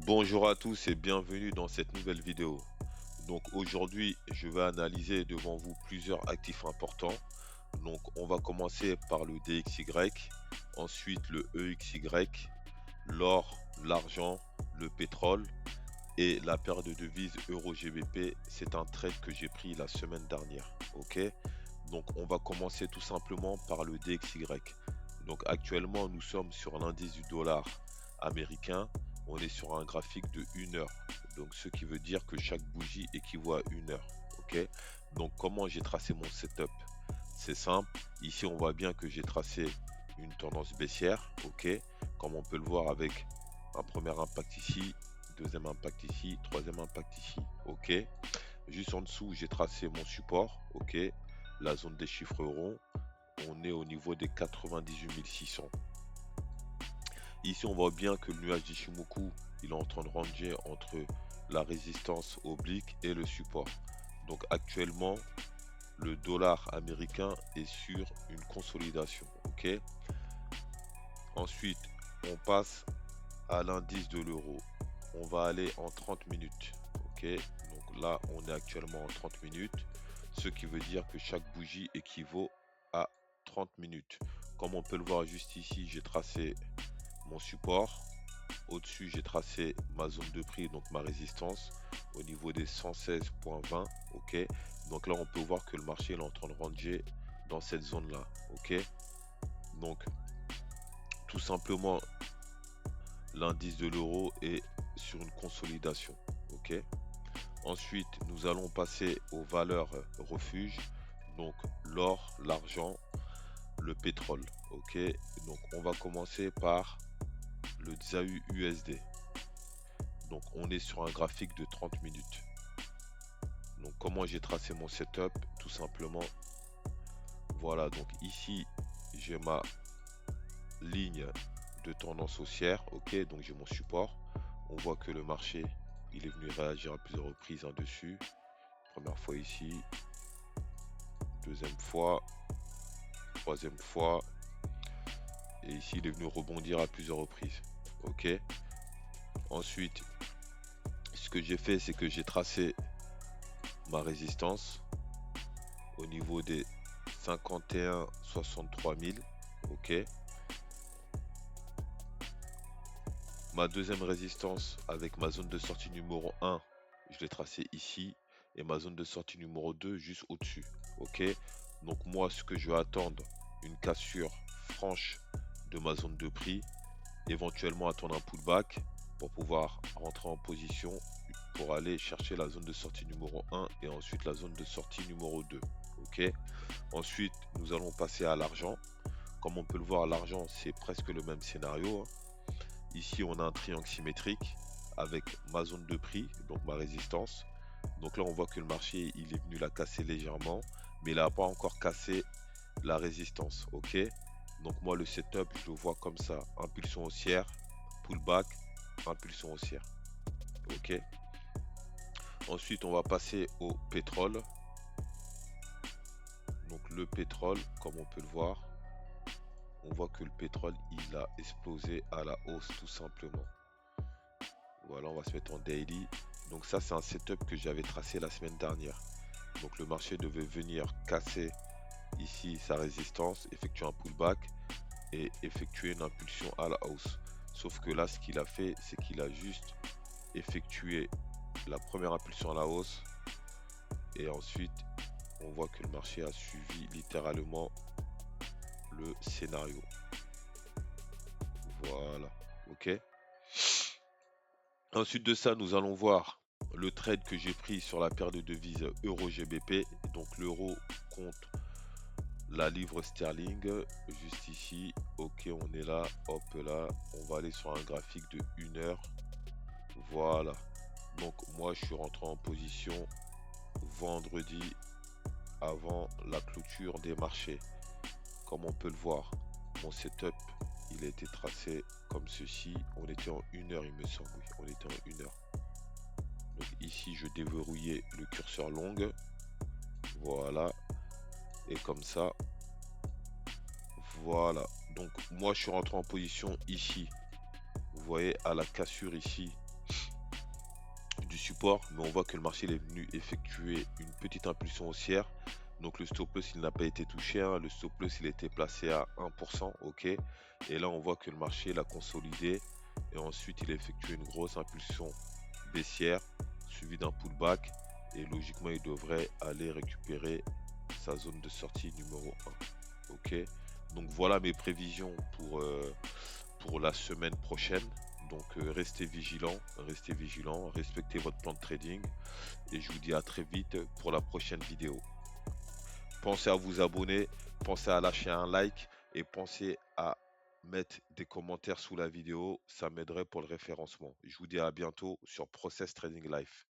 Bonjour à tous et bienvenue dans cette nouvelle vidéo. Donc aujourd'hui, je vais analyser devant vous plusieurs actifs importants. Donc on va commencer par le DXY, ensuite le EXY, l'or, l'argent, le pétrole et la paire de devises Euro-GBP. C'est un trade que j'ai pris la semaine dernière. Ok? Donc on va commencer tout simplement par le DXY. Donc actuellement, nous sommes sur l'indice du dollar américain. On est sur un graphique de 1 heure. Donc ce qui veut dire que chaque bougie équivaut à 1 heure. Ok? Donc comment j'ai tracé mon setup? C'est simple. Ici, on voit bien que j'ai tracé une tendance baissière. Ok? Comme on peut le voir avec un premier impact ici, deuxième impact ici, troisième impact ici. Ok? Juste en dessous, j'ai tracé mon support. Ok? La zone des chiffres ronds. On est au niveau des 98 600. Ici, on voit bien que le nuage d'Ishimoku, il est en train de ranger entre la résistance oblique et le support. Donc actuellement, le dollar américain est sur une consolidation. Ok. Ensuite, on passe à l'indice de l'euro. On va aller en 30 minutes. Ok. Donc là, on est actuellement en 30 minutes. Ce qui veut dire que chaque bougie équivaut à 30 minutes. Comme on peut le voir juste ici, j'ai tracé mon support. Au-dessus, j'ai tracé ma zone de prix, donc ma résistance, au niveau des 116,20. Ok. Donc là, on peut voir que le marché est en train de ranger dans cette zone-là. Ok. Donc, tout simplement, l'indice de l'euro est sur une consolidation. Ok. Ensuite, nous allons passer aux valeurs refuges. Donc, l'or, l'argent, le pétrole. Ok. Donc, on va commencer par le XAU USD. Donc on est sur un graphique de 30 minutes. Donc comment j'ai tracé mon setup? Tout simplement, voilà, donc ici j'ai ma ligne de tendance haussière. Ok, donc j'ai mon support. On voit que le marché, il est venu réagir à plusieurs reprises dessus. Première fois ici, deuxième fois, troisième fois. Et ici, il est venu rebondir à plusieurs reprises. Ok. Ensuite, ce que j'ai fait, c'est que j'ai tracé ma résistance au niveau des 51-63 000. Ok. Ma deuxième résistance avec ma zone de sortie numéro 1, je l'ai tracée ici. Et ma zone de sortie numéro 2 juste au-dessus. Ok. Donc moi, ce que je vais attendre, une cassure franche de ma zone de prix. Éventuellement attendre un pullback pour pouvoir rentrer en position pour aller chercher la zone de sortie numéro 1 et ensuite la zone de sortie numéro 2. Ok. Ensuite, nous allons passer à l'argent. Comme on peut le voir, l'argent, c'est presque le même scénario. Ici, on a un triangle symétrique avec ma zone de prix, donc ma résistance. Donc là, on voit que le marché, il est venu la casser légèrement, mais il n'a pas encore cassé la résistance. Ok. Donc moi, le setup, je le vois comme ça. Impulsion haussière, pullback, impulsion haussière. Ok. Ensuite, on va passer au pétrole. Donc le pétrole, comme on peut le voir, on voit que le pétrole, il a explosé à la hausse tout simplement. Voilà, on va se mettre en daily. Donc ça, c'est un setup que j'avais tracé la semaine dernière. Donc le marché devait venir casser ici sa résistance, effectuer un pullback et effectuer une impulsion à la hausse. Sauf que là, ce qu'il a fait, c'est qu'il a juste effectué la première impulsion à la hausse et ensuite, on voit que le marché a suivi littéralement le scénario. Voilà, ok. Ensuite de ça, nous allons voir le trade que j'ai pris sur la paire de devises Euro-GBP. Donc l'euro contre la livre sterling, juste ici. Ok, on est là, hop là. On va aller sur un graphique de 1 heure. Voilà. Donc moi, je suis rentré en position vendredi avant la clôture des marchés. Comme on peut le voir, mon setup, il a été tracé comme ceci. On était en 1 heure, il me semble. Oui, on était en 1 heure. Donc ici, je déverrouillais le curseur long. Voilà. Et comme ça. Voilà. Donc moi, je suis rentré en position ici. Vous voyez, à la cassure ici support, mais on voit que le marché il est venu effectuer une petite impulsion haussière. Donc le stop loss il n'a pas été touché, hein. Le stop loss il était placé à 1%, ok. Et là on voit que le marché l'a consolidé et ensuite il a effectué une grosse impulsion baissière suivie d'un pullback et logiquement il devrait aller récupérer sa zone de sortie numéro 1. Ok. Donc voilà mes prévisions pour la semaine prochaine. Donc restez vigilant, respectez votre plan de trading et je vous dis à très vite pour la prochaine vidéo. Pensez à vous abonner, pensez à lâcher un like et pensez à mettre des commentaires sous la vidéo, ça m'aiderait pour le référencement. Je vous dis à bientôt sur Process Trading Life.